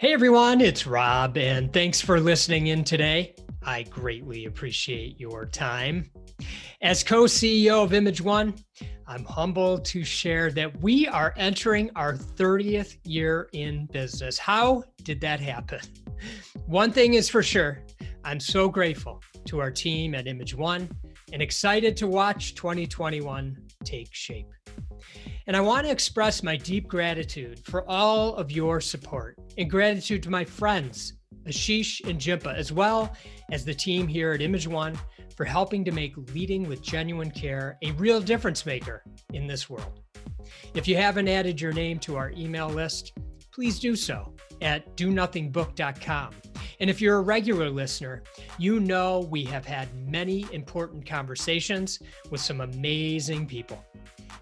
Hey everyone, it's Rob, and thanks for listening in today. I greatly appreciate your time. As co-CEO of Image One, I'm humbled to share that we are entering our 30th year in business. How did that happen? One thing is for sure, I'm so grateful to our team at Image One and excited to watch 2021 take shape. And I want to express my deep gratitude for all of your support and gratitude to my friends, Ashish and Jimpa, as well as the team here at Image One for helping to make leading with genuine care a real difference maker in this world. If you haven't added your name to our email list, please do so at donothingbook.com. And if you're a regular listener, you know we have had many important conversations with some amazing people.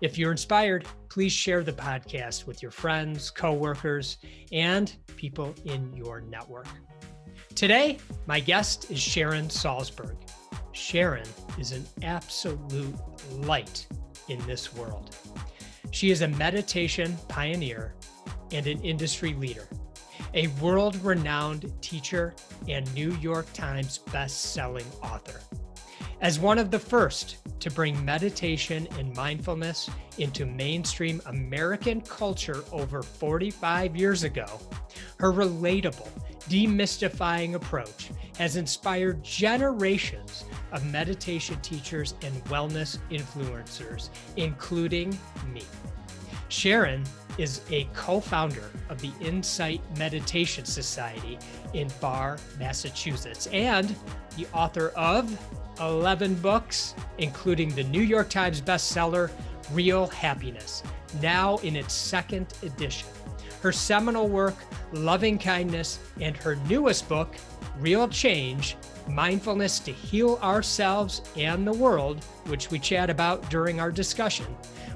If you're inspired, please share the podcast with your friends, coworkers, and people in your network. Today, my guest is Sharon Salzberg. Sharon is an absolute light in this world. She is a meditation pioneer and an industry leader, a world-renowned teacher and New York Times best-selling author. As one of the first to bring meditation and mindfulness into mainstream American culture over 45 years ago, her relatable, demystifying approach has inspired generations of meditation teachers and wellness influencers, including me. Sharon is a co-founder of the Insight Meditation Society in Barre, Massachusetts, and the author of 11 books, including the New York Times bestseller, Real Happiness, now in its second edition. Her seminal work, Loving Kindness, and her newest book, Real Change, Mindfulness to Heal Ourselves and the World, which we chat about during our discussion,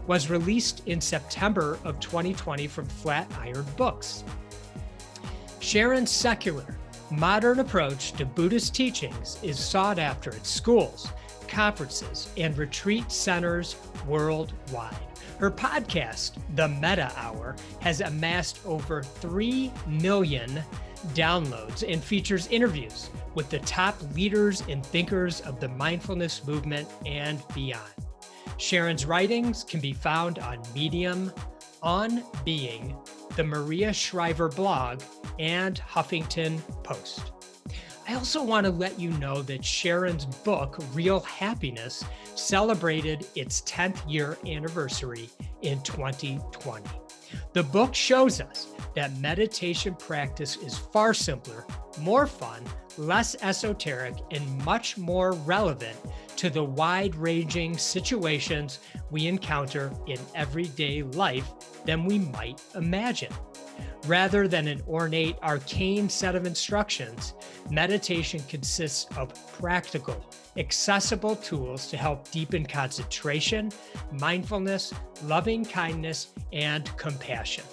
was released in September of 2020 from Flatiron Books. Sharon's secular, modern approach to Buddhist teachings is sought after at schools, conferences, and retreat centers worldwide. Her podcast, The Meta Hour, has amassed over 3 million downloads and features interviews with the top leaders and thinkers of the mindfulness movement and beyond. Sharon's writings can be found on Medium, On Being, the Maria Shriver blog, and Huffington Post. I also want to let you know that Sharon's book, Real Happiness, celebrated its 10th year anniversary in 2020. The book shows us that meditation practice is far simpler, more fun, less esoteric, and much more relevant to the wide-ranging situations we encounter in everyday life than we might imagine. Rather than an ornate, arcane set of instructions, meditation consists of practical, accessible tools to help deepen concentration, mindfulness, loving kindness, and compassion.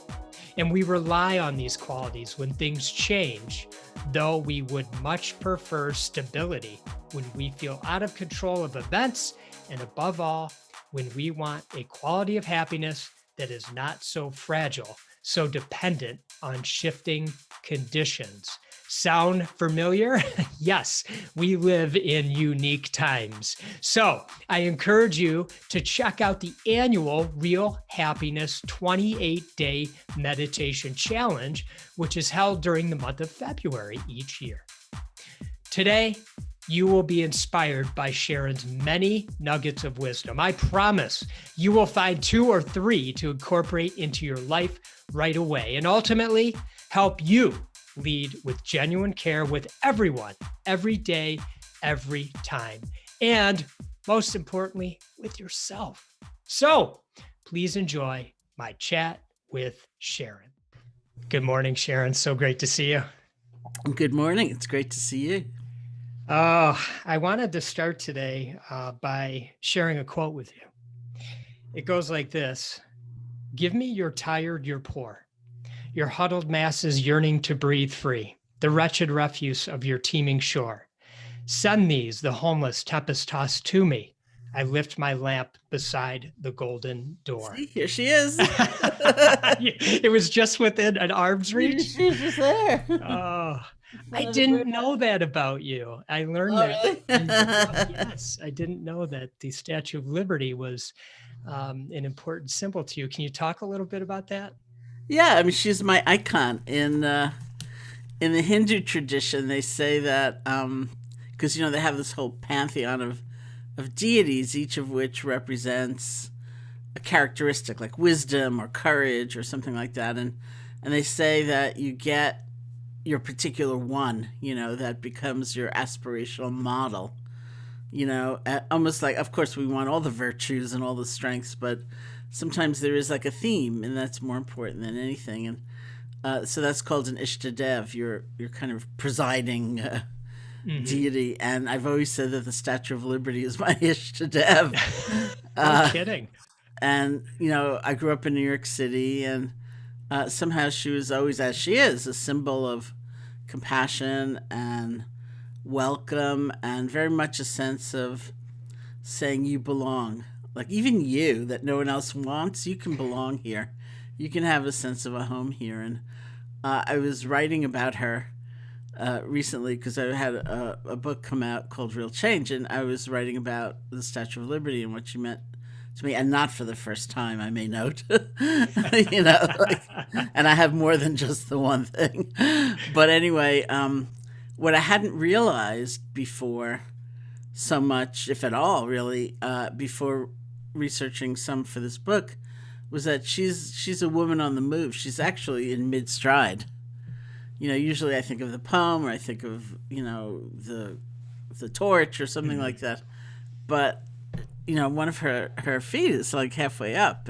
And we rely on these qualities when things change, though we would much prefer stability when we feel out of control of events, and above all, when we want a quality of happiness that is not so fragile, so dependent on shifting conditions. Sound familiar? Yes, we live in unique times. So I encourage you to check out the annual Real Happiness 28-Day Meditation Challenge, which is held during the month of February each year. Today, you will be inspired by Sharon's many nuggets of wisdom. I promise you will find 2 or 3 to incorporate into your life right away, and ultimately help you lead with genuine care with everyone, every day, every time, and most importantly, with yourself. So please enjoy my chat with Sharon. Good morning, Sharon. So great to see you. Good morning. It's great to see you. I wanted to start today by sharing a quote with you. It goes like this: "Give me your tired, your poor, your huddled masses yearning to breathe free, the wretched refuse of your teeming shore. Send these, the homeless, tempest-tossed, to me. I lift my lamp beside the golden door." See, here she is. It was just within an arm's reach. She's just there. Oh, I Not a didn't bird. know that about you. I learned Oh, that really? in your book. Yes, I didn't know that the Statue of Liberty was an important symbol to you. Can you talk a little bit about that? Yeah, I mean, she's my icon in the Hindu tradition. They say that because they have this whole pantheon of deities, each of which represents a characteristic like wisdom or courage or something like that, and they say that you get your particular one, that becomes your aspirational model. Almost like, of course, we want all the virtues and all the strengths, but sometimes there is like a theme, and that's more important than anything. And so that's called an Ishtadev. You're kind of presiding Mhm. deity, and I've always said that the Statue of Liberty is my Ishtadev. No Uh, kidding. and I grew up in New York City, and somehow she was always, as she is, a symbol of compassion and welcome, and very much a sense of saying you belong. Like, even you, that no one else wants, you can belong here. You can have a sense of a home here. And I was writing about her recently because I had a book come out called Real Change, and I was writing about the Statue of Liberty and what she meant to me, and not for the first time, I may note. Like, and I have more than just the one thing. But anyway, what I hadn't realized before so much, if at all, really, before researching some for this book, was that she's a woman on the move. She's actually in mid stride. Usually I think of the poem, or I think of the torch or something like that. But one of her feet is like halfway up,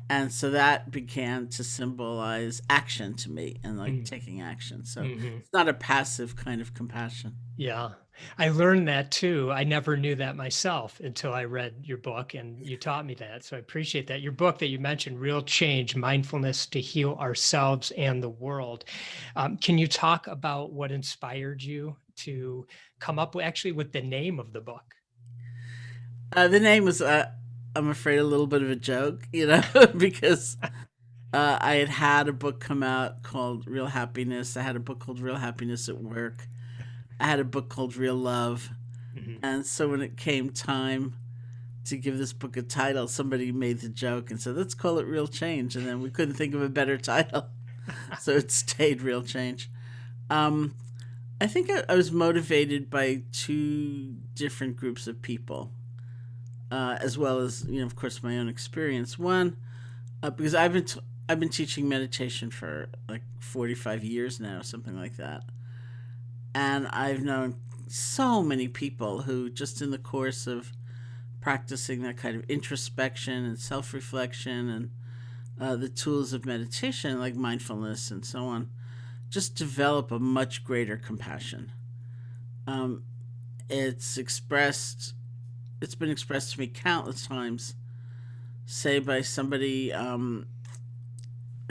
and so that began to symbolize action to me, and like taking action. So Mhm. it's not a passive kind of compassion. Yeah, I learned that too. I never knew that myself until I read your book and you taught me that. So I appreciate that. Your book that you mentioned, Real Change, Mindfulness to Heal Ourselves and the World. Can you talk about what inspired you to come up with the name of the book? The name was, I'm afraid, a little bit of a joke, because I had a book come out called Real Happiness. I had a book called Real Happiness at Work. I had a book called Real Love. Mhm. And so when it came time to give this book a title, somebody made the joke and said, let's call it Real Change. And then we couldn't think of a better title. So it stayed Real Change. Um, I think I was motivated by two different groups of people, as well as, of course, my own experience. One, because I've been teaching meditation for like 45 years now, something like that. And I've known so many people who, just in the course of practicing that kind of introspection and self reflection and the tools of meditation, like mindfulness and so on, just develop a much greater compassion. Um, it's expressed, it's been expressed to me countless times, say by somebody,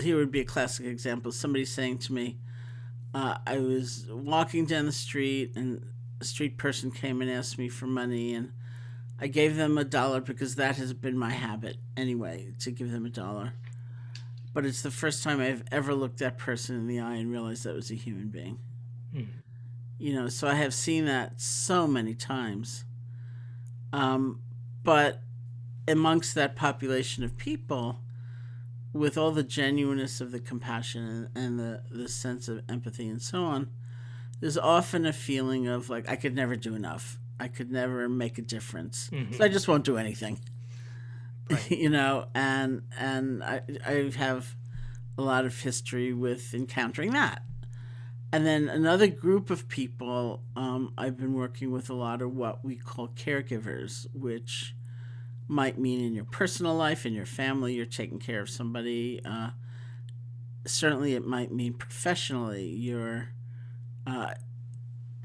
here would be a classic example, somebody saying to me, I was walking down the street, and a street person came and asked me for money, and I gave them $1 because that has been my habit anyway, to give them $1. But it's the first time I've ever looked that person in the eye and realized that was a human being. Mm. So I have seen that so many times. Um, but amongst that population of people, with all the genuineness of the compassion and the sense of empathy and so on, there's often a feeling of like, I could never do enough. I could never make a difference. So I Mhm. just won't do anything. Right. And I have a lot of history with encountering that. And then another group of people, I've been working with a lot of what we call caregivers, which might mean in your personal life, in your family, you're taking care of somebody. Certainly, it might mean professionally. Uh,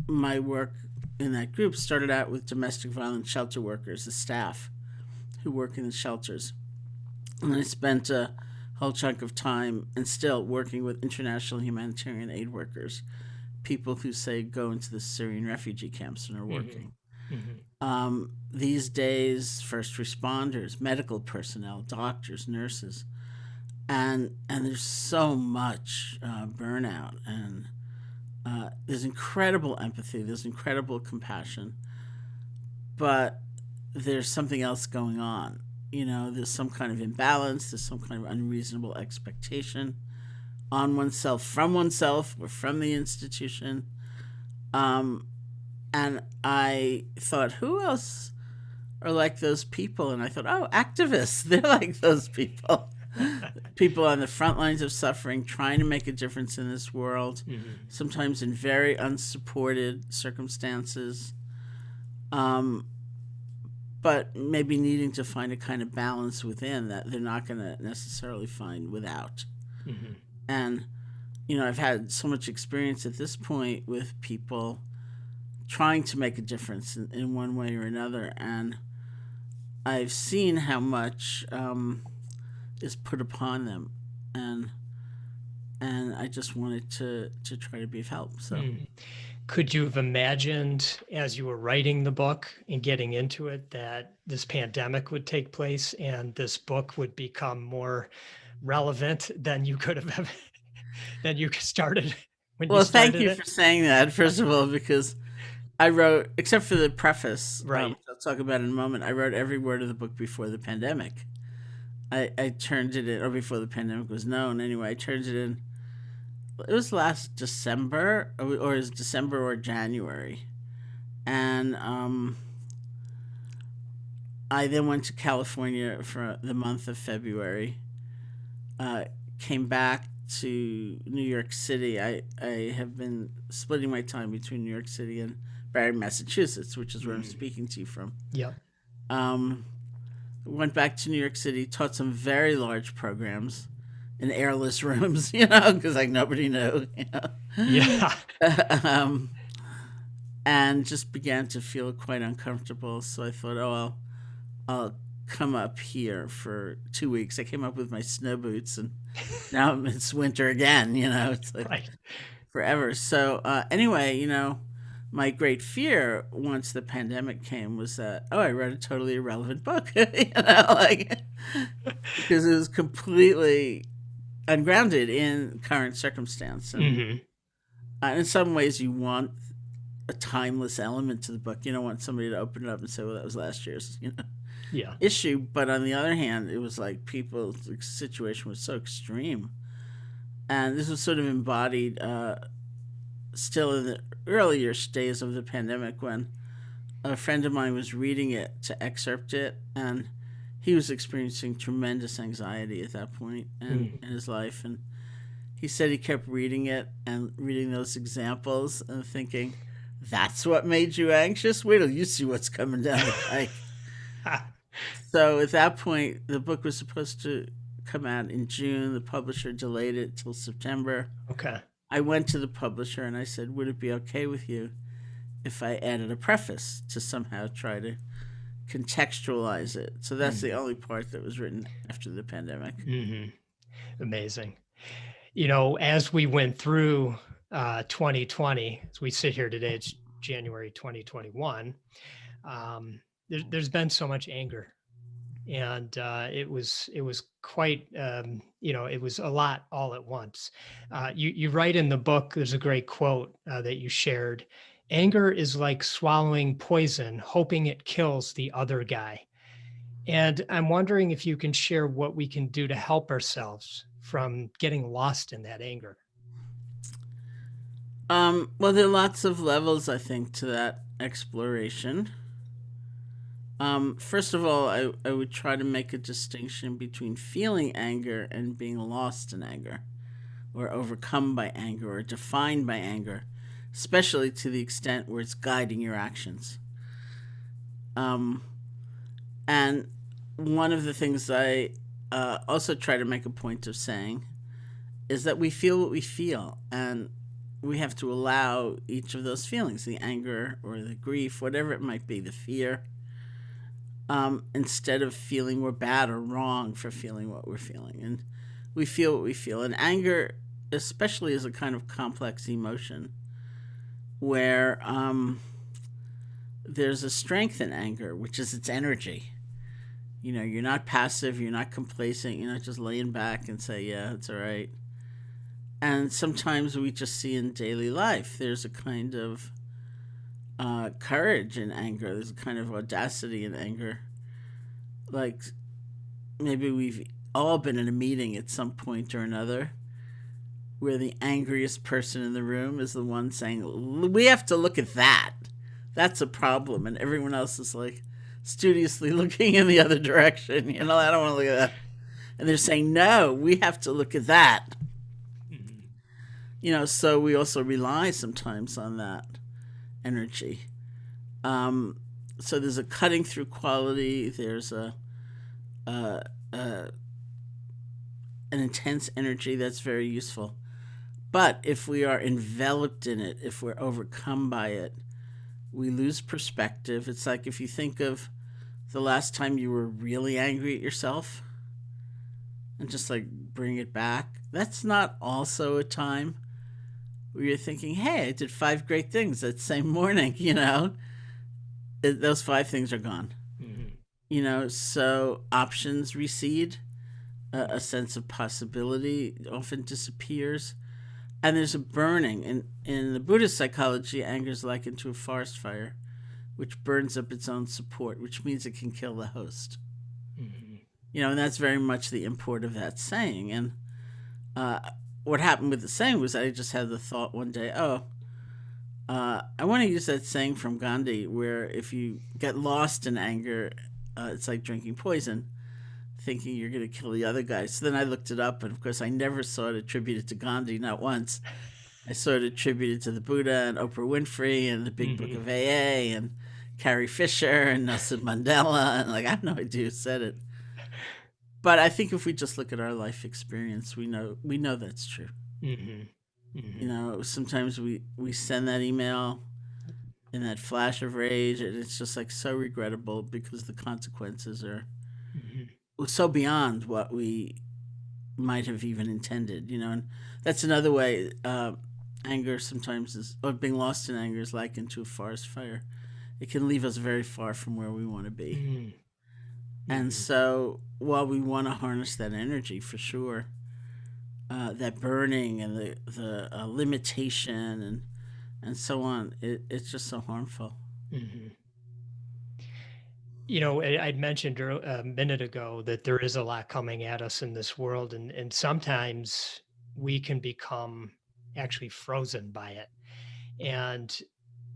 my work in that group started out with domestic violence shelter workers, the staff who work in the shelters. And I spent a whole chunk of time and still working with international humanitarian aid workers, people who say go into the Syrian refugee camps and are Mhm. working. Mhm. These days, first responders, medical personnel, doctors, nurses. and there's so much burnout, and there's incredible empathy, there's incredible compassion, but there's something else going on. There's some kind of imbalance, there's some kind of unreasonable expectation on oneself, or from the institution. And I thought, who else are like those people? And I thought, oh, activists, they're like those people. People on the front lines of suffering, trying to make a difference in this world, sometimes in very unsupported circumstances, but maybe needing to find a kind of balance within that they're not going to necessarily find without. And, I've had so much experience at this point with people trying to make a difference in one way or another, and I've seen how much is put upon them, and I just wanted to try to be of help. So, could you have imagined, as you were writing the book and getting into it, that this pandemic would take place and this book would become more relevant than you could have than you started when you started? Thank you for saying that, first of all, because I wrote, except for the preface, right? I'll talk about in a moment. I wrote every word of the book before the pandemic. I turned it in, or before the pandemic was known. Anyway, I turned it in. It was last December, or it was December or January, and I then went to California for the month of February. Came back to New York City. I have been splitting my time between New York City and Barre, Massachusetts, which is where I'm speaking to you from. Yep. Went back to New York City, taught some very large programs in airless rooms, because nobody knew, Yeah. And just began to feel quite uncomfortable. So I thought, oh, I'll come up here for 2 weeks. I came up with my snow boots, and now it's winter again, it's like Right. forever. So anyway, my great fear once the pandemic came was that, I wrote a totally irrelevant book, because it was completely ungrounded in current circumstance. And in some ways, you want a timeless element to the book. You don't want somebody to open it up and say, well, that was last year's, issue. But on the other hand, it was like people's situation was so extreme. And this was sort of embodied still in the earlier days of the pandemic, when a friend of mine was reading it to excerpt it, and he was experiencing tremendous anxiety at that point in his life. And he said he kept reading it and reading those examples and thinking, that's what made you anxious? Wait till you see what's coming down the pike. So at that point, the book was supposed to come out in June. The publisher delayed it till September. Okay. I went to the publisher and I said, would it be okay with you if I added a preface to somehow try to contextualize it? So that's the only part that was written after the pandemic. Amazing. As we went through 2020, as we sit here today, it's January 2021, there's been so much anger. And it was quite, it was a lot all at once. You write in the book, there's a great quote that you shared. Anger is like swallowing poison, hoping it kills the other guy. And I'm wondering if you can share what we can do to help ourselves from getting lost in that anger. Well, there are lots of levels, I think, to that exploration. First of all, I would try to make a distinction between feeling anger and being lost in anger, or overcome by anger, or defined by anger, especially to the extent where it's guiding your actions. And one of the things I also try to make a point of saying is that we feel what we feel, and we have to allow each of those feelings, the anger or the grief, whatever it might be, the fear, instead of feeling we're bad or wrong for feeling what we're feeling. And we feel what we feel. And anger, especially, is a kind of complex emotion where there's a strength in anger, which is its energy. You're not passive, you're not complacent, you're not just laying back and say, yeah, it's all right. And sometimes we just see in daily life there's a kind of courage in anger, there's a kind of audacity in anger. Like maybe we've all been in a meeting at some point or another where the angriest person in the room is the one saying, we have to look at that. That's a problem. And everyone else is like studiously looking in the other direction. I don't want to look at that. And they're saying, no, we have to look at that. So we also rely sometimes on that energy. So there's a cutting through quality. There's an intense energy that's very useful. But if we are enveloped in it, if we're overcome by it, we lose perspective. It's like if you think of the last time you were really angry at yourself and just like bring it back, that's not also a time where you're thinking, hey, I did 5 great things that same morning, those 5 things are gone. So options recede, a sense of possibility often disappears. And there's a burning. In the Buddhist psychology, anger is likened to a forest fire, which burns up its own support, which means it can kill the host. And that's very much the import of that saying. And what happened with the saying was I just had the thought one day, I want to use that saying from Gandhi, where if you get lost in anger, it's like drinking poison, thinking you're going to kill the other guy. So then I looked it up, and of course I never saw it attributed to Gandhi, not once. I saw it attributed to the Buddha and Oprah Winfrey and the Big Book of AA and Carrie Fisher and Nelson Mandela, and I have no idea who said it. But I think if we just look at our life experience, we know that's true. Sometimes we send that email in that flash of rage, and it's just like so regrettable because the consequences are so beyond what we might have even intended, and that's another way anger sometimes is, or being lost in anger is likened to a forest fire. It can leave us very far from where we want to be. And so while we want to harness that energy for sure, that burning and the limitation and so on, it's just so harmful. I'd mentioned a minute ago that there is a lot coming at us in this world, and sometimes we can become actually frozen by it. And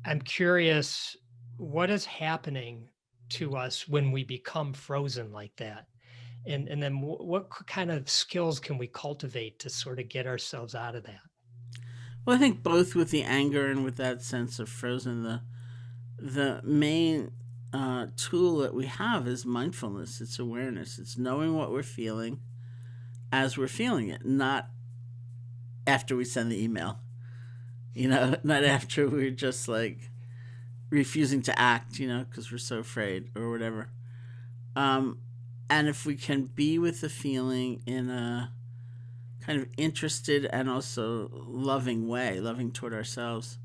I'm curious, what is happening to us when we become frozen like that? And then what kind of skills can we cultivate to sort of get ourselves out of that? Well, I think both with the anger and with that sense of frozen, the main tool that we have is mindfulness. It's awareness. It's knowing what we're feeling as we're feeling it, not after we send the email. Not after we're just like refusing to act, because we're so afraid or whatever. And if we can be with the feeling in a kind of interested and also loving way, loving toward ourselves,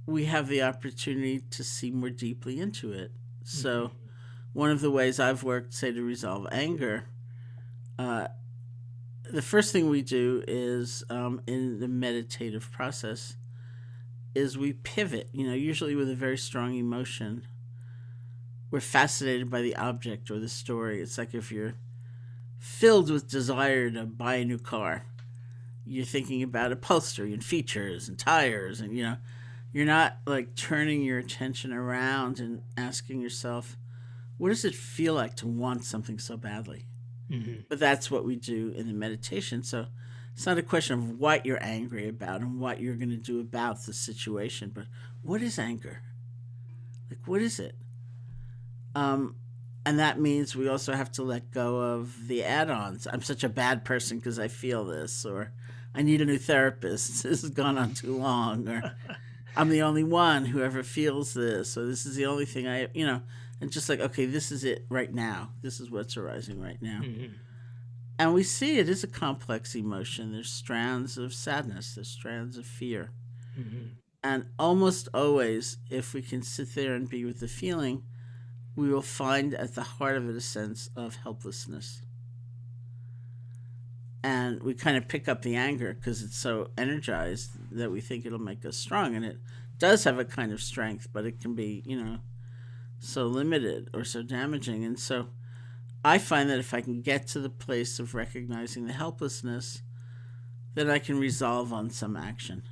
we have the opportunity to see more deeply into it. So one of the ways I've worked, say, to resolve anger, the first thing we do is in the meditative process is we pivot, usually with a very strong emotion. We're fascinated by the object or the story. It's like if you're filled with desire to buy a new car, you're thinking about upholstery and features and tires, and you're not like turning your attention around and asking yourself, what does it feel like to want something so badly? But that's what we do in the meditation. So it's not a question of what you're angry about and what you're going to do about the situation, but what is anger? Like, what is it? And that means we also have to let go of the add-ons. I'm such a bad person because I feel this, or I need a new therapist. This has gone on too long, or I'm the only one who ever feels this, or this is the only thing and just like, okay, this is it right now. This is what's arising right now. And we see it is a complex emotion. There's strands of sadness. There's strands of fear. And almost always, if we can sit there and be with the feeling, we will find at the heart of it a sense of helplessness. And we kind of pick up the anger because it's so energized that we think it'll make us strong. And it does have a kind of strength, but it can be, so limited or so damaging. And so I find that if I can get to the place of recognizing the helplessness, then I can resolve on some action,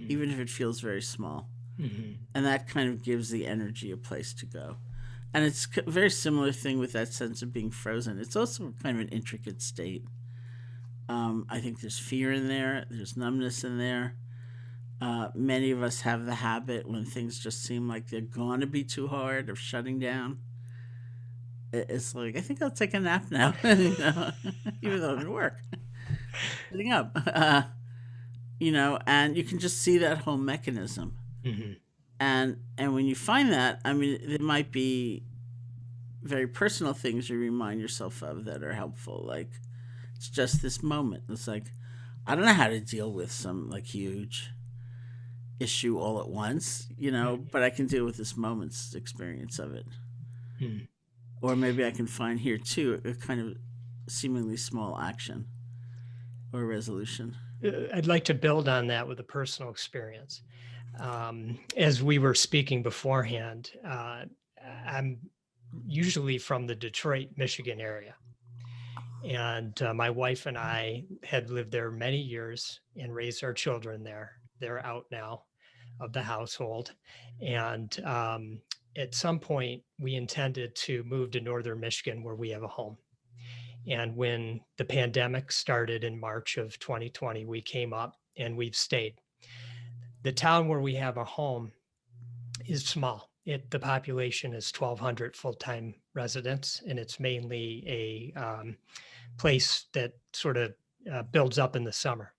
even if it feels very small. And that kind of gives the energy a place to go. And it's a very similar thing with that sense of being frozen. It's also kind of an intricate state. I think there's fear in there, there's numbness in there. Many of us have the habit when things just seem like they're going to be too hard of shutting down. It's like, I think I'll take a nap now, even though it would work. Sitting up, and you can just see that whole mechanism. And when you find that, I mean, there might be very personal things you remind yourself of that are helpful. Like, it's just this moment. It's like, I don't know how to deal with some like huge issue all at once, but I can deal with this moment's experience of it. Or maybe I can find here too a kind of seemingly small action or resolution. I'd like to build on that with a personal experience. As we were speaking beforehand, I'm usually from the Detroit, Michigan area. And my wife and I had lived there many years and raised our children there. They're out now of the household. And at some point, we intended to move to northern Michigan where we have a home. And when the pandemic started in March of 2020, we came up and we've stayed. The town where we have a home is small. The population is 1,200 full-time residents, and it's mainly a place that sort of builds up in the summer.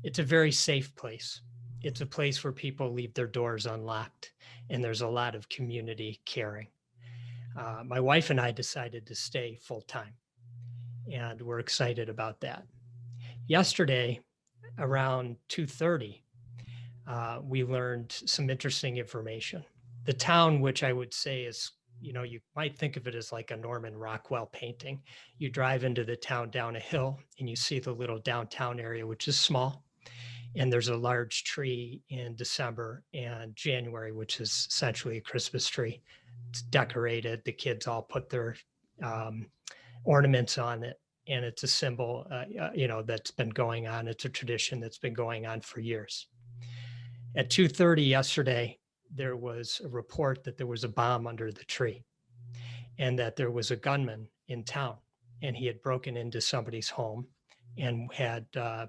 It's a very safe place. It's a place where people leave their doors unlocked, and there's a lot of community caring. My wife and I decided to stay full-time, and we're excited about that. Yesterday, around 2:30, we learned some interesting information. The town, which I would say is, you might think of it as like a Norman Rockwell painting. You drive into the town down a hill and you see the little downtown area, which is small. And there's a large tree in December and January, which is essentially a Christmas tree. It's decorated. The kids all put their ornaments on it. And it's a symbol, that's been going on. It's a tradition that's been going on for years. At 2:30 yesterday, there was a report that there was a bomb under the tree and that there was a gunman in town, and he had broken into somebody's home and had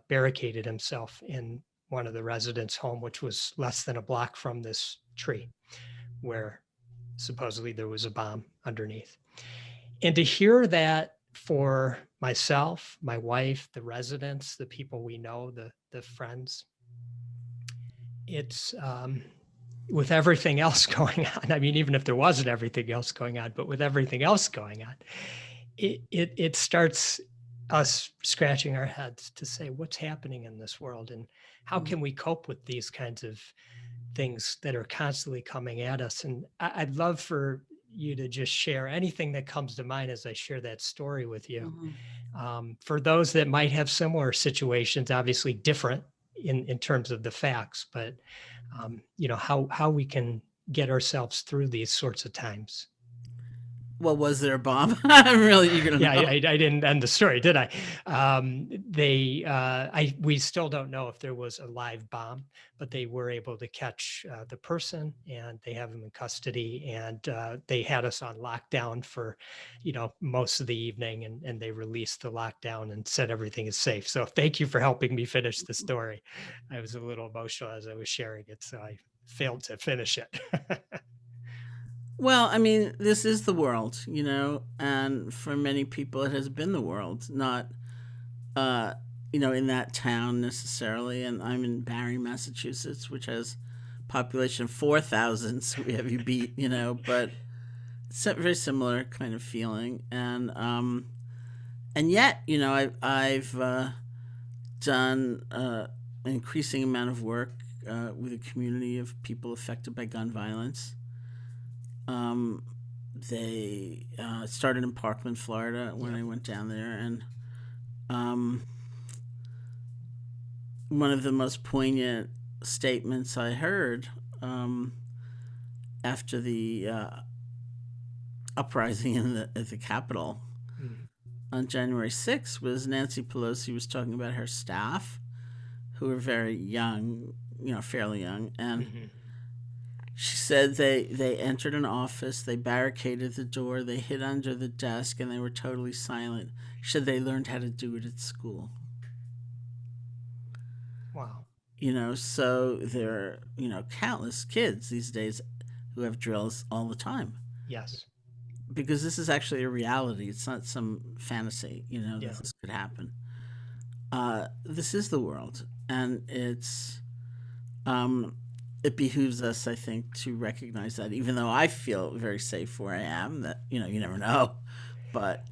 barricaded himself in one of the residents' home, which was less than a block from this tree where supposedly there was a bomb underneath. And to hear that for myself, my wife, the residents, the people we know, the friends, it's with everything else going on. I mean, even if there wasn't everything else going on, but with everything else going on, it starts us scratching our heads to say, what's happening in this world, and how can we cope with these kinds of things that are constantly coming at us? And I'd love for you to just share anything that comes to mind as I share that story with you. For those that might have similar situations, obviously different in terms of the facts, but how we can get ourselves through these sorts of times. Well, was there a bomb? I'm really eager to know. Yeah, I didn't end the story, did I? We still don't know if there was a live bomb, but they were able to catch the person, and they have him in custody. And they had us on lockdown for, most of the evening, and they released the lockdown and said everything is safe. So thank you for helping me finish the story. I was a little emotional as I was sharing it, so I failed to finish it. Well, I mean, this is the world, and for many people it has been the world, not, in that town necessarily. And I'm in Barre, Massachusetts, which has population of 4,000, so we have you beat, but it's a very similar kind of feeling. And yet, I've done an increasing amount of work with a community of people affected by gun violence. They started in Parkland, Florida, when Yep. I went down there, and um, one of the most poignant statements I heard um, after the uprising at the Capitol Mm-hmm. on January 6th was Nancy Pelosi was talking about her staff, who were very young, fairly young, and Mm-hmm. she said they entered an office, they barricaded the door, they hid under the desk, and they were totally silent. She said they learned how to do it at school. Wow. So there are, countless kids these days who have drills all the time Yes. because this is actually a reality. It's not some fantasy, that Yeah. this could happen. This is the world, and um, it behooves us, I think, to recognize that. Even though I feel very safe where I am, that you never know, but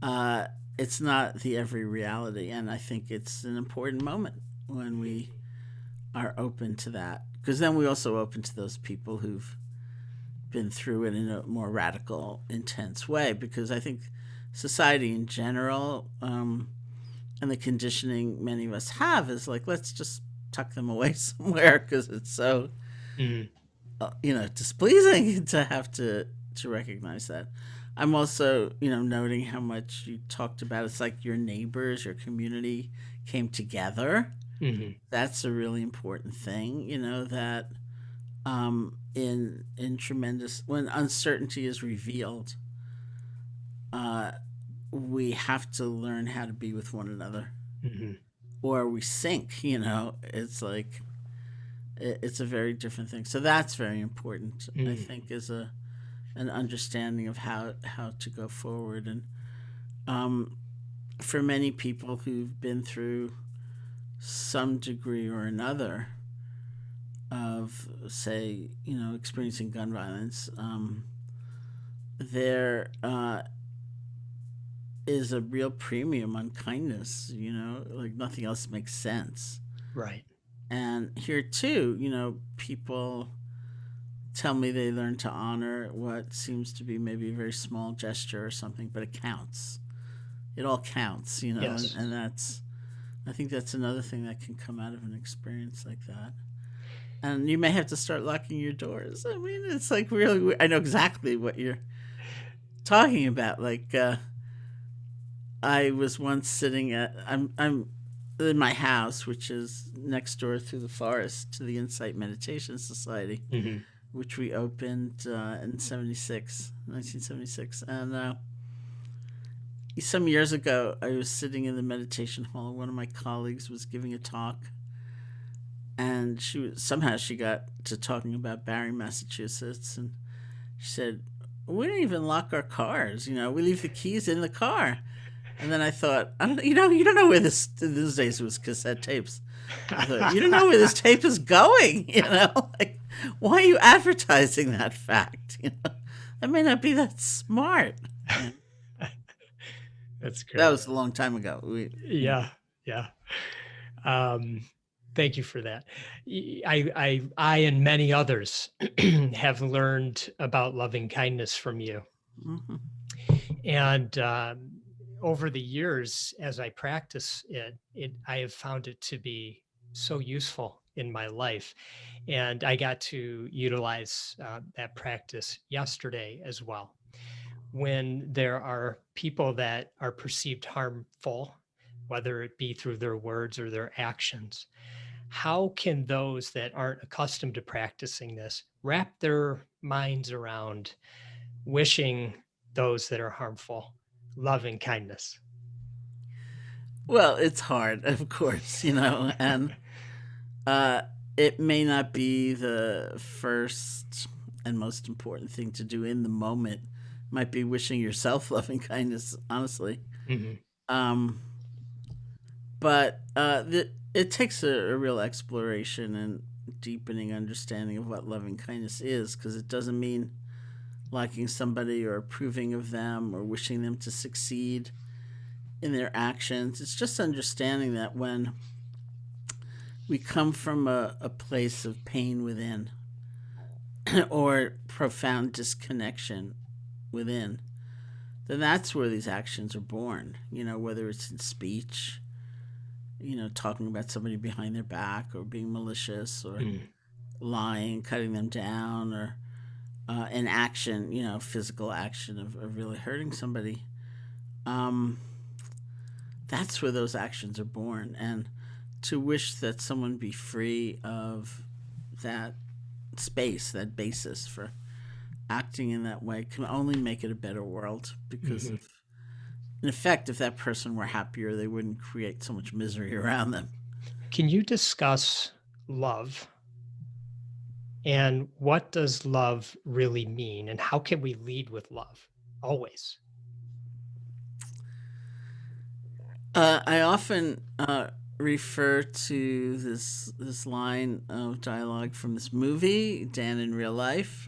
uh, it's not the every reality, and I think it's an important moment when we are open to that, because then we also open to those people who've been through it in a more radical, intense way. Because I think society in general, and the conditioning many of us have, is like, let's just tuck them away somewhere because it's so Mm-hmm. displeasing to have to recognize that. I'm also noting how much you talked about it's like your neighbors, your community came together. Mm-hmm. That's a really important thing, that in tremendous, when uncertainty is revealed, uh we have to learn how to be with one another, Mm-hmm. or we sink. It's like it's a very different thing. So that's very important, I Mm-hmm. think, is an understanding of how to go forward. And um for many people who've been through some degree or another of, say, experiencing gun violence, there is a real premium on kindness. Like nothing else makes sense. Right. And here too, people tell me they learn to honor what seems to be maybe a very small gesture or something, but it counts. It all counts, Yes. and I think that's another thing that can come out of an experience like that. And you may have to start locking your doors. I mean, it's like really, I know exactly what you're talking about. Like, I was once sitting I'm in my house, which is next door through the forest to the Insight Meditation Society, Mm-hmm. which we opened in 1976. And some years ago, I was sitting in the meditation hall. One of my colleagues was giving a talk, and somehow she got to talking about Barre, Massachusetts, and she said, "We don't even lock our cars. We leave the keys in the car." And then I thought, I don't, you don't know where this. In those days it was cassette tapes. I thought, you don't know where this tape is going. Like, why are you advertising that fact? That may not be that smart. And That's that great. was a long time ago. Yeah. Yeah. Um, Thank you for that. I and many others have learned about loving kindness from you. Mhm. And over the years, as I practice I have found it to be so useful in my life. And I got to utilize that practice yesterday as well. When there are people that are perceived harmful, whether it be through their words or their actions, how can those that aren't accustomed to practicing this wrap their minds around wishing those that are harmful loving kindness? Well, it's hard, of course, and uh, it may not be the first and most important thing to do in the moment. Might be wishing yourself loving kindness, honestly. Mhm. Um, but it takes a real exploration and deepening understanding of what loving kindness is, because it doesn't mean liking somebody or approving of them or wishing them to succeed in their actions. It's just understanding that when we come from a place of pain within, or profound disconnection within, then that's where these actions are born. Whether it's in speech, talking about somebody behind their back, or being malicious, or Mm. lying, cutting them down, or an action, physical action of really hurting somebody. Um, that's where those actions are born. And to wish that someone be free of that space, that basis for acting in that way, can only make it a better world. Because Mhm. in effect, if that person were happier, they wouldn't create so much misery around them. Can you discuss love, and what does love really mean, and how can we lead with love always? I often refer to this line of dialogue from this movie, Dan in Real Life,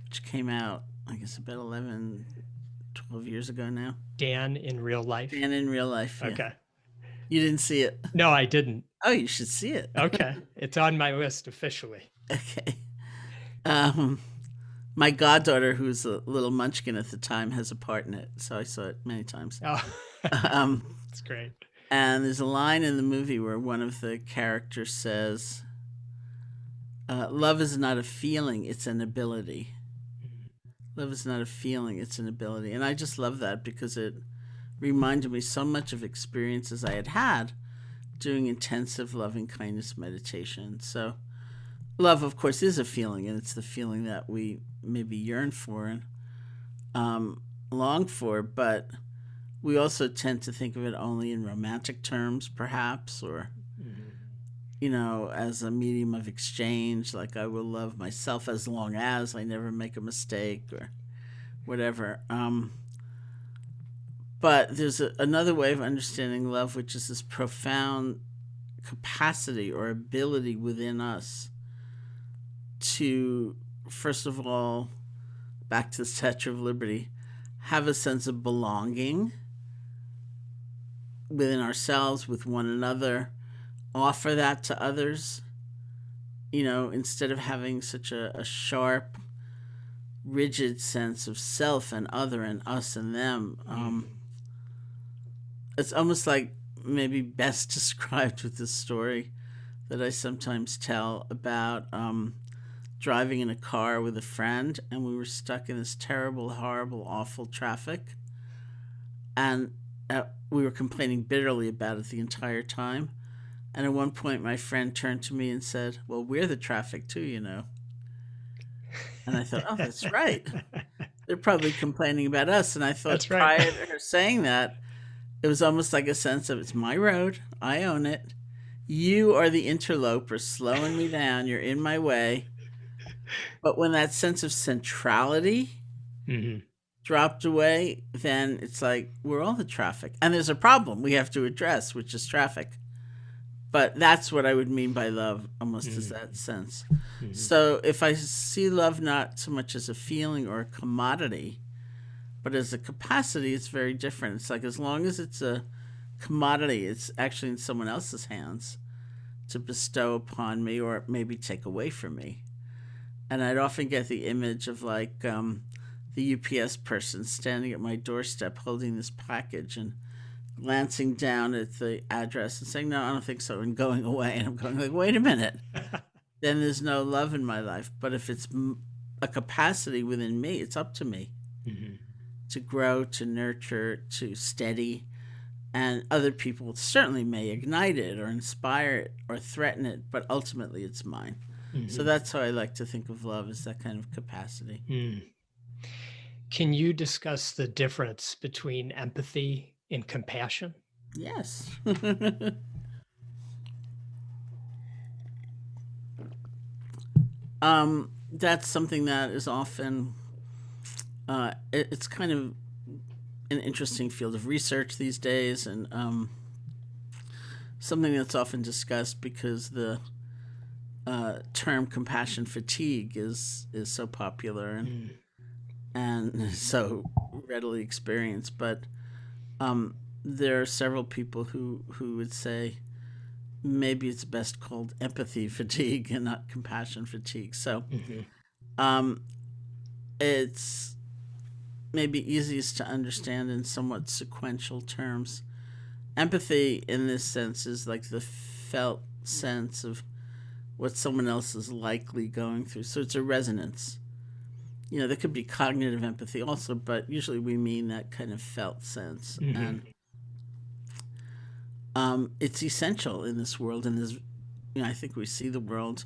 which came out, I guess, about 11, 12 years ago now. Dan in Real Life? Dan in Real Life, yeah. Okay. You didn't see it? No, I didn't. Oh, you should see it. Okay. It's on my list officially. Okay. Um, my goddaughter, who's a little munchkin at the time, has a part in it, so I saw it many times. Oh, Um, that's great. and there's a line in the movie where one of the characters says, love is not a feeling, it's an ability. Love is not a feeling, it's an ability. And I just love that because it reminded me so much of experiences I had had doing intensive loving kindness meditation. So love, of course, is a feeling, and it's the feeling that we maybe yearn for and long for, but we also tend to think of it only in romantic terms, perhaps, or, as a medium of exchange, like I will love myself as long as I never make a mistake or whatever. But there's another way of understanding love, which is this profound capacity or ability within us to, first of all, back to the Statue of Liberty, have a sense of belonging within ourselves, with one another, offer that to others, instead of having such a sharp, rigid sense of self and other and us and them. It's almost like maybe best described with this story that I sometimes tell about driving in a car with a friend, and we were stuck in this terrible, horrible, awful traffic. And we were complaining bitterly about it the entire time. And at one point, my friend turned to me and said, "Well, we're the traffic too." And I thought, oh, that's right. They're probably complaining about us. And I thought, That's right. prior to her saying that, it was almost like a sense of, it's my road, I own it. You are the interloper slowing me down. You're in my way. But when that sense of centrality dropped away, then it's like we're all the traffic. And there's a problem we have to address, which is traffic. But that's what I would mean by love, almost as that sense. So if I see love not so much as a feeling or a commodity, but as a capacity, it's very different. It's like, as long as it's a commodity, it's actually in someone else's hands to bestow upon me or maybe take away from me. And I'd often get the image of like the UPS person standing at my doorstep holding this package and glancing down at the address and saying, "No, I don't think so," and going away. And I'm going like, wait a minute. Then there's no love in my life. But if it's a capacity within me, it's up to me to grow, to nurture, to steady. And other people certainly may ignite it or inspire it or threaten it, but ultimately it's mine. So that's how I like to think of love, as that kind of capacity. Can you discuss the difference between empathy and compassion? Yes. That's something that is often, it's kind of an interesting field of research these days, and something that's often discussed because the term compassion fatigue is so popular and so readily experienced. But there are several people who would say maybe it's best called empathy fatigue and not compassion fatigue. So Hmm. um, it's maybe easiest to understand in somewhat sequential terms. Empathy, in this sense, is like the felt sense of what someone else is likely going through. So it's a resonance. There could be cognitive empathy also, but usually we mean that kind of felt sense. Hmm. And it's essential in this world. And I think we see the world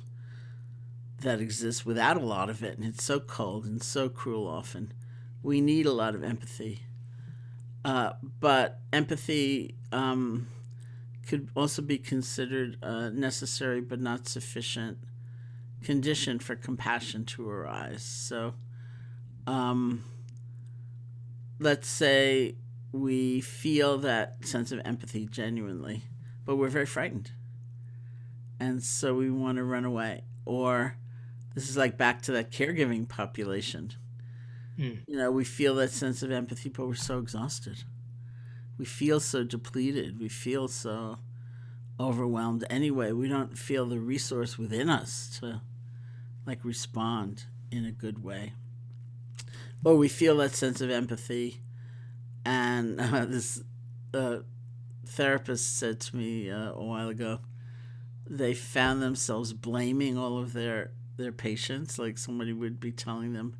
that exists without a lot of it, and it's so cold and so cruel often. We need a lot of empathy. But empathy could also be considered necessary but not sufficient condition for compassion to arise. So um, let's say we feel that sense of empathy genuinely, but we're very frightened. And so we want to run away. Or this is like back to that caregiving population. Mm. We feel that sense of empathy, but we're so exhausted. We feel so depleted. We feel so overwhelmed anyway. We don't feel the resource within us to like respond in a good way. Or we feel that sense of empathy, and this uh, therapist said to me a while ago, they found themselves blaming all of their patients. Like somebody would be telling them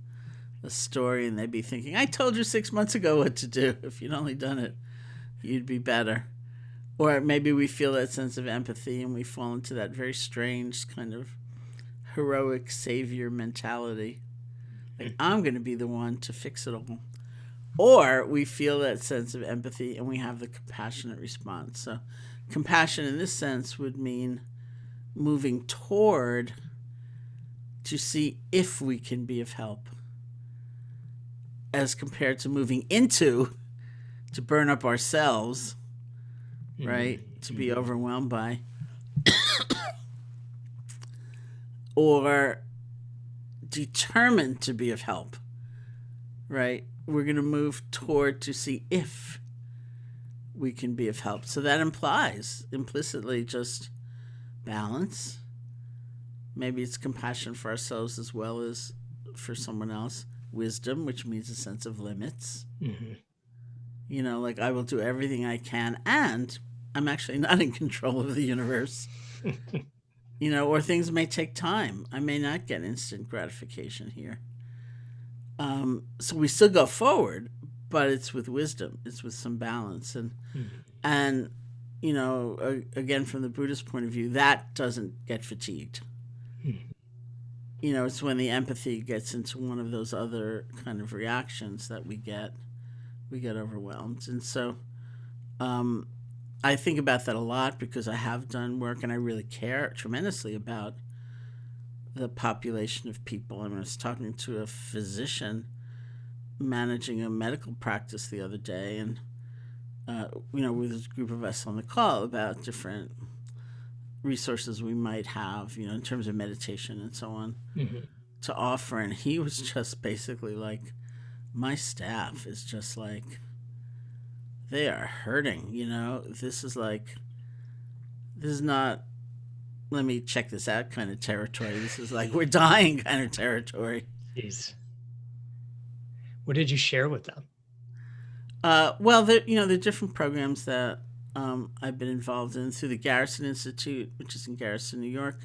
a story, and they'd be thinking, "I told you 6 months ago what to do. If you'd only done it, you'd be better." Or maybe we feel that sense of empathy, and we fall into that very strange kind of heroic savior mentality. Like, I'm going to be the one to fix it all. Or we feel that sense of empathy and we have the compassionate response. So, compassion in this sense would mean moving toward to see if we can be of help, as compared to moving into to burn up ourselves, right? To be Hmm. overwhelmed by, or determined to be of help, right? We're going to move toward to see if we can be of help. So that implies implicitly just balance. Maybe it's compassion for ourselves as well as for someone else. Wisdom, which means a sense of limits. Hmm. Like I will do everything I can, and I'm actually not in control of the universe. Or things may take time. I may not get instant gratification here. So we still go forward, but it's with wisdom. It's with some balance, and again from the Buddhist point of view, that doesn't get fatigued. It's when the empathy gets into one of those other kind of reactions that we get overwhelmed, and so I think about that a lot because I have done work and I really care tremendously about the population of people. I was talking to a physician managing a medical practice the other day, and with a group of us on the call about different resources we might have, in terms of meditation and so on, Hmm. to offer. And he was just basically like, my staff is just like, they are hurting. This is like, this is not, let me check this out kind of territory. This is like, we're dying kind of territory. Jeez. What did you share with them? Well, there are different programs that I've been involved in through the Garrison Institute, which is in Garrison, New York.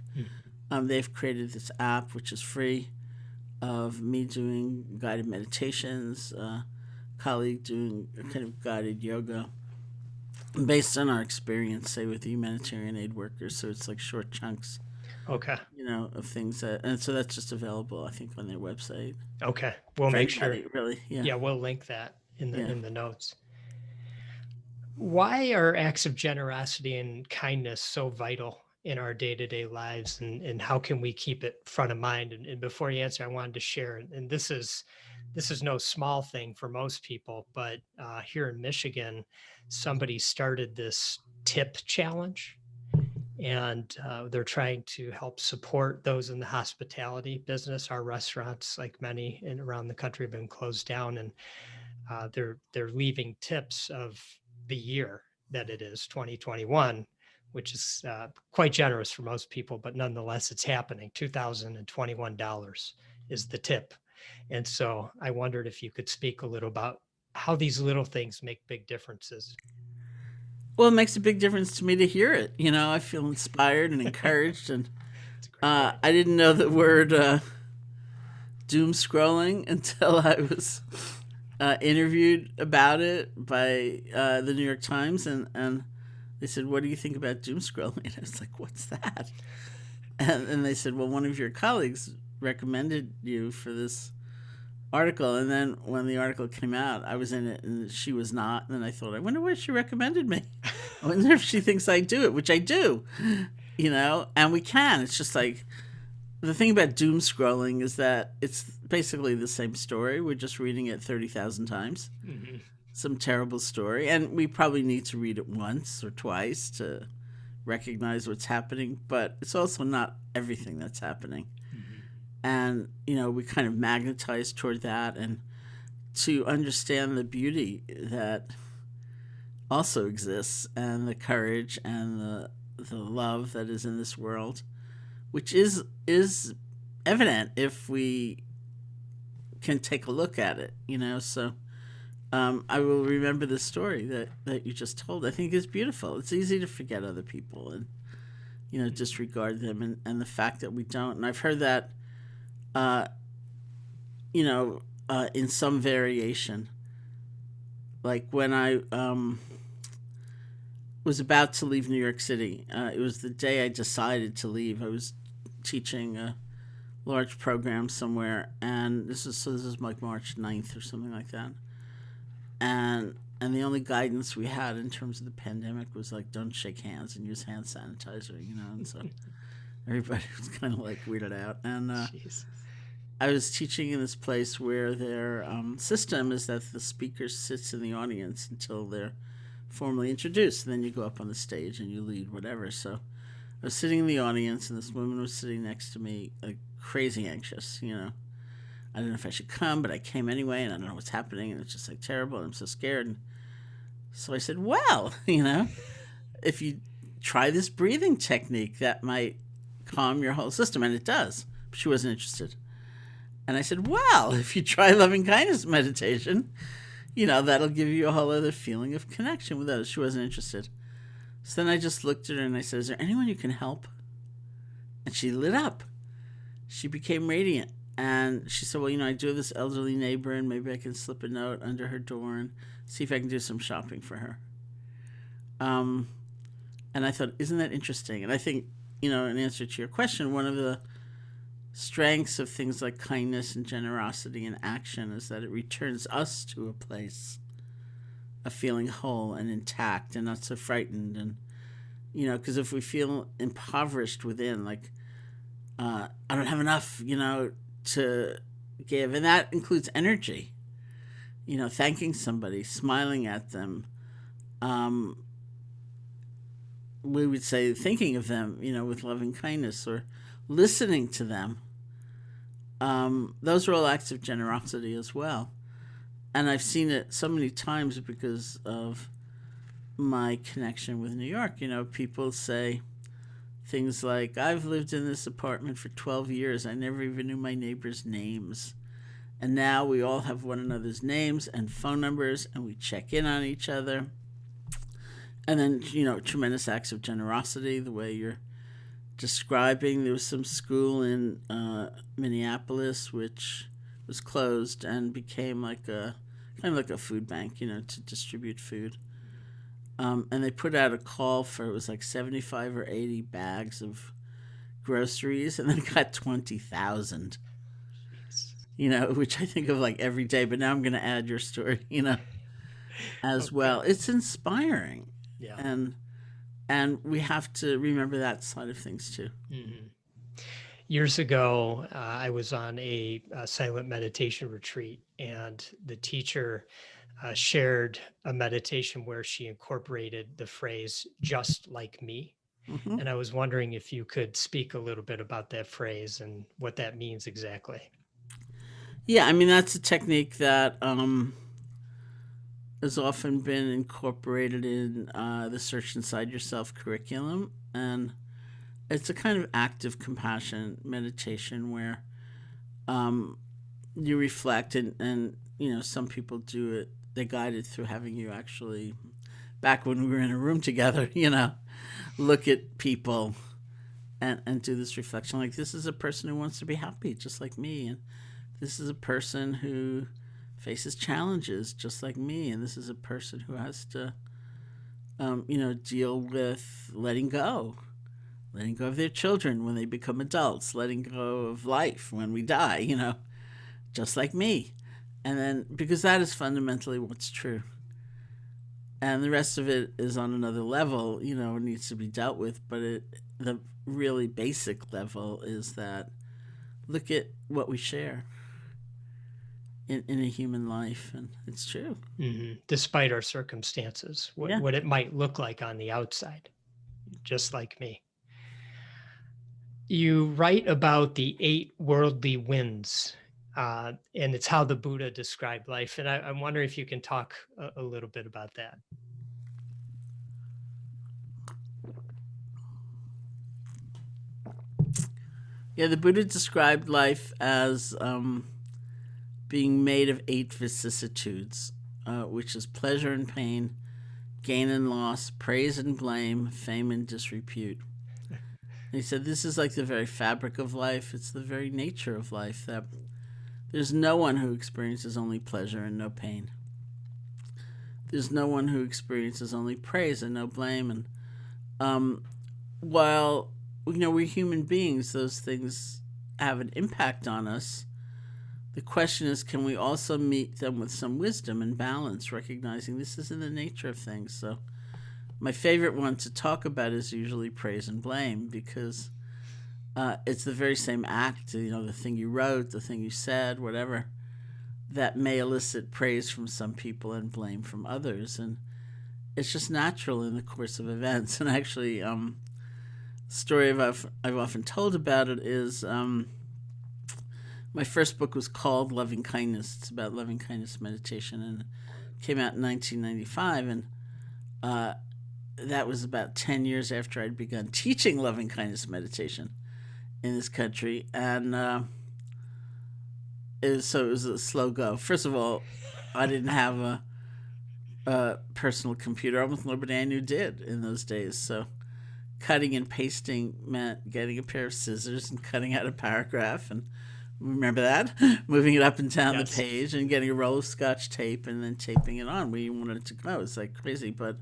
They've created this app, which is free, of me doing guided meditations, colleague doing kind of guided yoga, based on our experience, say, with the humanitarian aid workers. So it's like short chunks, Okay. of things and so that's just available, I think, on their website Okay. We'll for make sure. anybody, really. Yeah, Yeah, we'll link that yeah. in the notes. Why are acts of generosity and kindness so vital in our day-to-day lives, and how can we keep it front of mind? And before you answer, I wanted to share, and this is no small thing for most people, but here in Michigan, somebody started this tip challenge, and they're trying to help support those in the hospitality business. Our restaurants, like many around the country, have been closed down, and they're leaving tips of the year that it is 2021 which is quite generous for most people, but nonetheless, it's happening. $2,021 is the tip. And so I wondered if you could speak a little about how these little things make big differences. Well, it makes a big difference to me to hear it. I feel inspired and encouraged, and It's a great point. I didn't know the word doom scrolling until I was interviewed about it by the New York Times, and they said, "What do you think about doom scrolling?" And I was like, "What's that?" And they said, "Well, one of your colleagues recommended you for this article." And then when the article came out, I was in it and she was not. And then I thought, I wonder why she recommended me. I wonder if she thinks I do it, which I do, and we can. It's just like the thing about doom scrolling is that it's basically the same story. We're just reading it 30,000 times. Mm-hmm. Some terrible story. And we probably need to read it once or twice to recognize what's happening. But it's also not everything that's happening. And, we kind of magnetize toward that, and to understand the beauty that also exists and the courage and the love that is in this world, which is evident if we can take a look at it, So I will remember the story that you just told. I think it's beautiful. It's easy to forget other people and, disregard them, and the fact that we don't. And I've heard that in some variation. Like when I was about to leave New York City, it was the day I decided to leave. I was teaching a large program somewhere, and this is like March 9th or something like that. And the only guidance we had in terms of the pandemic was like, don't shake hands and use hand sanitizer, and so everybody was kind of like weirded out. And I was teaching in this place where their system is that the speaker sits in the audience until they're formally introduced, and then you go up on the stage and you lead whatever. So I was sitting in the audience, and this woman was sitting next to me, like crazy anxious. I don't know if I should come, but I came anyway, and I don't know what's happening, and it's just like terrible, and I'm so scared. And so I said, well, if you try this breathing technique, that might calm your whole system, and it does. But she wasn't interested. And I said, well, if you try loving kindness meditation, that'll give you a whole other feeling of connection with others. She wasn't interested. So then I just looked at her and I said, is there anyone you can help? And she lit up. She became radiant. And she said, well, I do have this elderly neighbor, and maybe I can slip a note under her door and see if I can do some shopping for her. And I thought, isn't that interesting? And I think, in answer to your question, one of the strengths of things like kindness and generosity and action is that it returns us to a place of feeling whole and intact and not so frightened. And, because if we feel impoverished within, like, I don't have enough, to give, and that includes energy, thanking somebody, smiling at them, we would say thinking of them, with loving kindness, or listening to them. Those are all acts of generosity as well. And I've seen it so many times because of my connection with New York. People say things like, I've lived in this apartment for 12 years. I never even knew my neighbors' names. And now we all have one another's names and phone numbers, and we check in on each other. And then, tremendous acts of generosity, the way you're describing. There was some school in Minneapolis which was closed and became like a food bank, to distribute food. And they put out a call for, it was like 75 or 80 bags of groceries, and then got 20,000. Which I think of like every day. But now I'm going to add your story, as okay. Well. It's inspiring. Yeah. And we have to remember that side of things too. Mm-hmm. Years ago, I was on a silent meditation retreat, and the teacher shared a meditation where she incorporated the phrase, just like me. Mm-hmm. And I was wondering if you could speak a little bit about that phrase and what that means exactly. Yeah, I mean, that's a technique that has often been incorporated in the Search Inside Yourself curriculum. And it's a kind of active compassion meditation where you reflect, and some people do it, they guide it through having you actually, back when we were in a room together, look at people and do this reflection. Like, this is a person who wants to be happy, just like me. And this is a person who faces challenges, just like me. And this is a person who has to, deal with letting go of their children when they become adults, letting go of life when we die, just like me. And then, because that is fundamentally what's true. And the rest of it is on another level, it needs to be dealt with. But the really basic level is that look at what we share in a human life, and it's true. Mm-hmm. Despite our circumstances, what it might look like on the outside, just like me. You write about the 8 worldly winds, and it's how the Buddha described life. And I'm wondering if you can talk a little bit about that. Yeah, the Buddha described life as being made of 8 vicissitudes, which is pleasure and pain, gain and loss, praise and blame, fame and disrepute. And he said this is like the very fabric of life. It's the very nature of life, that there's no one who experiences only pleasure and no pain. There's no one who experiences only praise and no blame. And while we're human beings, those things have an impact on us. The question is, can we also meet them with some wisdom and balance, recognizing this is in the nature of things? So my favorite one to talk about is usually praise and blame, because it's the very same act, the thing you wrote, the thing you said, whatever, that may elicit praise from some people and blame from others. And it's just natural in the course of events. And actually, story I've often told about it is my first book was called Loving Kindness. It's about loving kindness meditation, and it came out in 1995. And that was about 10 years after I'd begun teaching loving kindness meditation in this country. And it was a slow go. First of all, I didn't have a personal computer. Almost nobody I knew did in those days. So cutting and pasting meant getting a pair of scissors and cutting out a paragraph, and remember that? Moving it up and down the page, and getting a roll of Scotch tape and then taping it on where you wanted it to go. It's like crazy. But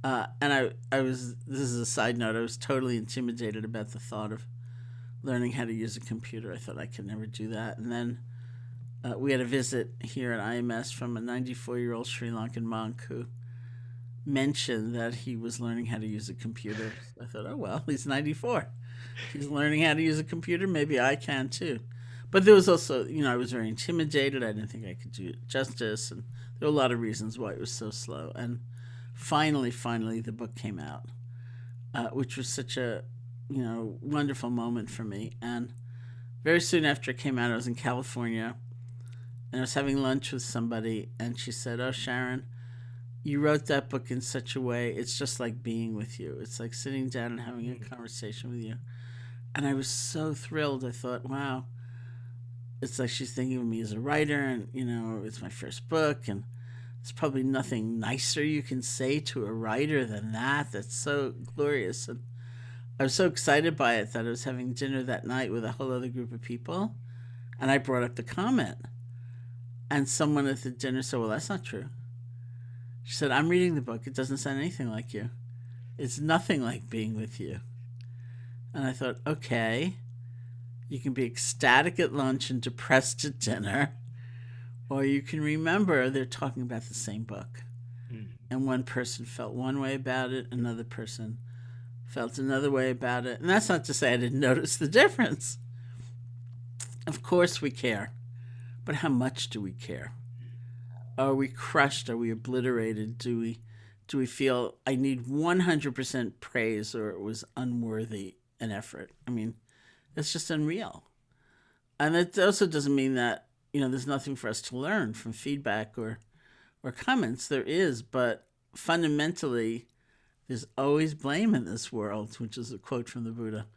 and I was, this is a side note, I was totally intimidated about the thought of learning how to use a computer. I thought I could never do that. And then we had a visit here at IMS from a 94-year-old Sri Lankan monk who mentioned that he was learning how to use a computer. I thought, oh, well, he's 94. He's learning how to use a computer. Maybe I can too. But there was also, I was very intimidated. I didn't think I could do it justice. And there were a lot of reasons why it was so slow. And finally, the book came out, which was such a, wonderful moment for me. And very soon after it came out, I was in California, and I was having lunch with somebody, and she said, oh, Sharon, you wrote that book in such a way, it's just like being with you. It's like sitting down and having a conversation with you. And I was so thrilled. I thought, wow, it's like she's thinking of me as a writer, and, it's my first book, and there's probably nothing nicer you can say to a writer than that. That's so glorious. And I was so excited by it that I was having dinner that night with a whole other group of people, and I brought up the comment. And someone at the dinner said, well, that's not true. She said, I'm reading the book. It doesn't sound anything like you. It's nothing like being with you. And I thought, okay, you can be ecstatic at lunch and depressed at dinner, or you can remember they're talking about the same book. And one person felt one way about it, another person felt another way about it. And that's not to say I didn't notice the difference. Of course we care, but how much do we care? Are we crushed? Are we obliterated? Do we feel I need 100% praise, or it was unworthy an effort? I mean, it's just unreal. And it also doesn't mean that, there's nothing for us to learn from feedback or or comments. There is, but fundamentally, there's always blame in this world, which is a quote from the Buddha.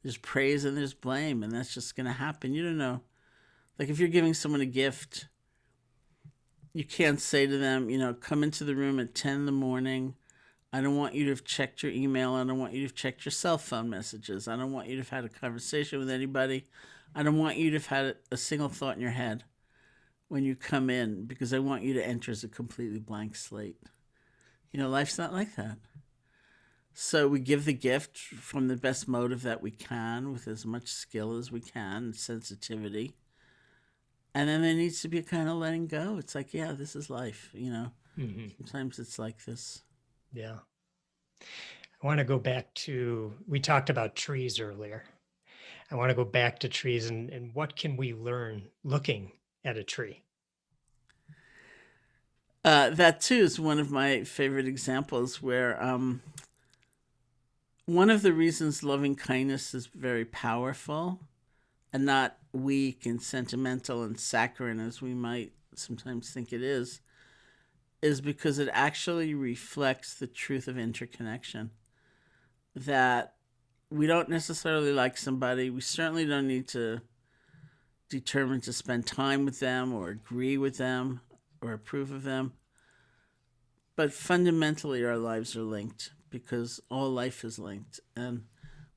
There's praise and there's blame, and that's just going to happen. You don't know. Like if you're giving someone a gift, you can't say to them, come into the room at 10 in the morning. I don't want you to have checked your email. I don't want you to have checked your cell phone messages. I don't want you to have had a conversation with anybody. I don't want you to have had a single thought in your head when you come in, because I want you to enter as a completely blank slate. Life's not like that. So we give the gift from the best motive that we can, with as much skill as we can, and sensitivity. And then there needs to be a kind of letting go. It's like, yeah, this is life, Mm-hmm. Sometimes it's like this. Yeah. I want to go back to, we talked about trees earlier. I want to go back to trees and what can we learn looking at a tree? That too is one of my favorite examples where one of the reasons loving kindness is very powerful and not weak and sentimental and saccharine as we might sometimes think it is because it actually reflects the truth of interconnection. That we don't necessarily like somebody. We certainly don't need to determine to spend time with them or agree with them or approve of them. But fundamentally, our lives are linked because all life is linked. And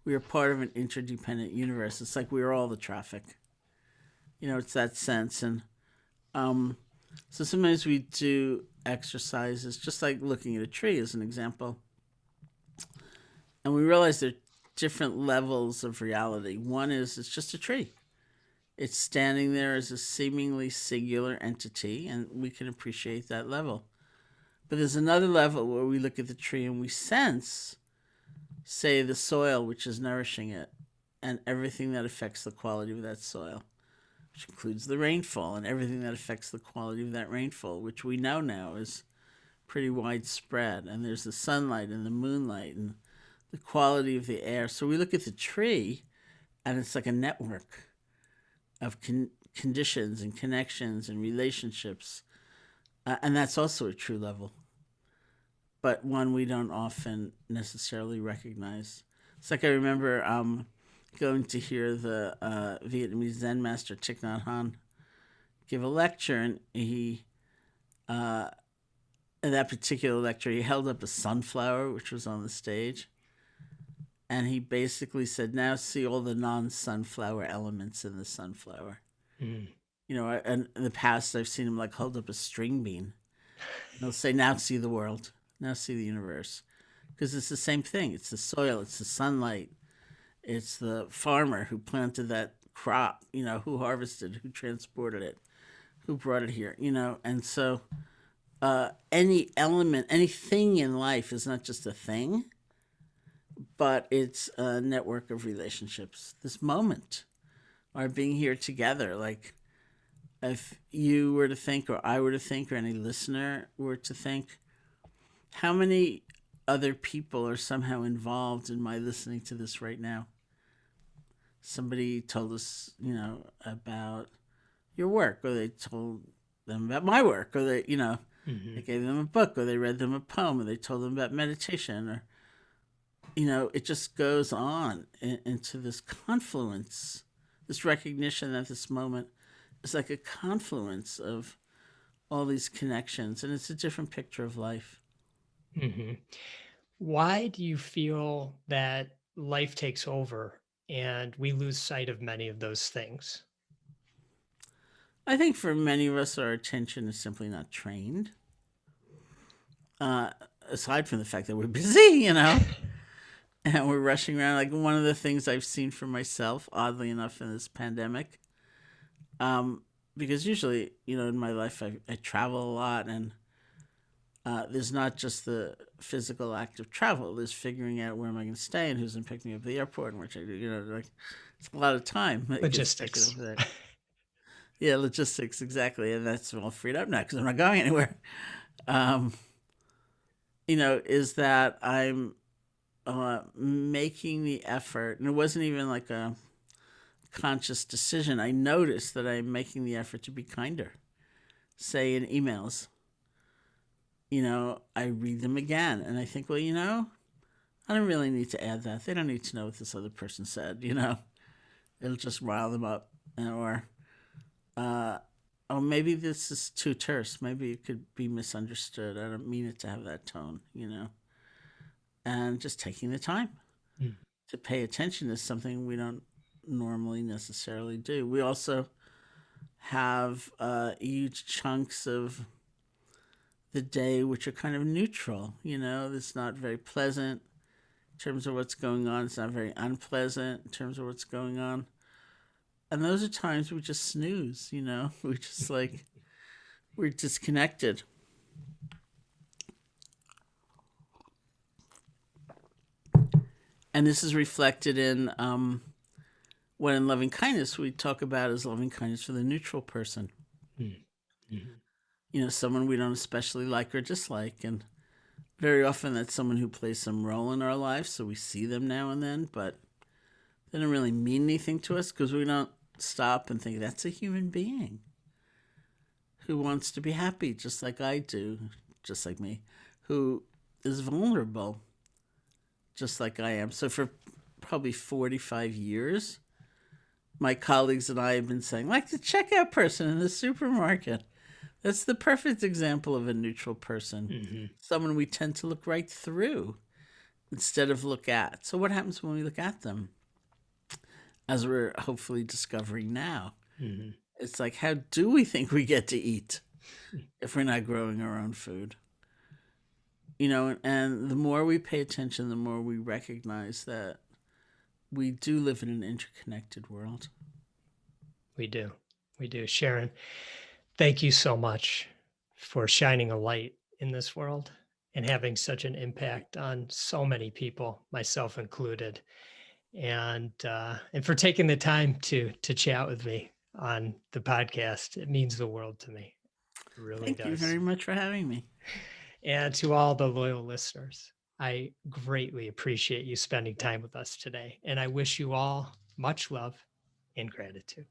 we are part of an interdependent universe. It's like we are all the traffic. It's that sense. And so sometimes we do exercises, just like looking at a tree as an example. And we realize there are different levels of reality. One is it's just a tree. It's standing there as a seemingly singular entity, and we can appreciate that level. But there's another level where we look at the tree and we sense, say, the soil which is nourishing it and everything that affects the quality of that soil, which includes the rainfall and everything that affects the quality of that rainfall, which we know now is pretty widespread. And there's the sunlight and the moonlight and the quality of the air. So we look at the tree and it's like a network of conditions and connections and relationships. And that's also a true level, but one we don't often necessarily recognize. It's like I remember going to hear the Vietnamese Zen master Thich Nhat Hanh give a lecture, and he, in that particular lecture, he held up a sunflower which was on the stage, and he basically said, "Now see all the non-sunflower elements in the sunflower." Mm. And in the past, I've seen him like hold up a string bean. They'll say, "Now see the world. Now see the universe." Because it's the same thing. It's the soil. It's the sunlight. It's the farmer who planted that crop, who harvested, who transported it, who brought it here, And so any element, anything in life is not just a thing, but it's a network of relationships. This moment, our being here together, like, if you were to think, or I were to think, or any listener were to think, how many other people are somehow involved in my listening to this right now? Somebody told us, about your work, or they told them about my work, or they, Mm-hmm. they gave them a book, or they read them a poem, or they told them about meditation, or, it just goes on into this confluence, this recognition that this moment is like a confluence of all these connections, and it's a different picture of life. Mm-hmm. Why do you feel that life takes over and we lose sight of many of those things? I think for many of us, our attention is simply not trained. Aside from the fact that we're busy, and we're rushing around. Like, one of the things I've seen for myself, oddly enough, in this pandemic, because usually, in my life, I travel a lot, and there's not just the physical act of travel. There's figuring out where am I going to stay and who's going to pick me up at the airport and which I do. Like, it's a lot of time. Logistics. Yeah, logistics, exactly. And that's all freed up now because I'm not going anywhere. Is that I'm making the effort, and it wasn't even like a conscious decision. I noticed that I'm making the effort to be kinder, say in emails. I read them again and I think, well, I don't really need to add that. They don't need to know what this other person said. It'll just rile them up. Or, uh, oh, maybe this is too terse. Maybe it could be misunderstood. I don't mean it to have that tone. And just taking the time Mm. to pay attention is something we don't normally necessarily do. We also have huge chunks of the day which are kind of neutral. It's not very pleasant in terms of what's going on. It's not very unpleasant in terms of what's going on. And those are times we just snooze. We just we're disconnected. And this is reflected in what in loving kindness we talk about as loving kindness for the neutral person. Mm-hmm. Someone we don't especially like or dislike. And very often that's someone who plays some role in our life, so we see them now and then, but they don't really mean anything to us because we don't stop and think that's a human being who wants to be happy just like I do, just like me, who is vulnerable just like I am. So for probably 45 years, my colleagues and I have been saying, like the checkout person in the supermarket. That's the perfect example of a neutral person. Mm-hmm. Someone we tend to look right through instead of look at. So what happens when we look at them? As we're hopefully discovering now. Mm-hmm. It's like, how do we think we get to eat if we're not growing our own food? And the more we pay attention, the more we recognize that we do live in an interconnected world. We do. Sharon, thank you so much for shining a light in this world and having such an impact on so many people, myself included. And for taking the time to chat with me on the podcast. It means the world to me. It really Thank does. you very much for having me. And to all the loyal listeners, I greatly appreciate you spending time with us today. And I wish you all much love and gratitude.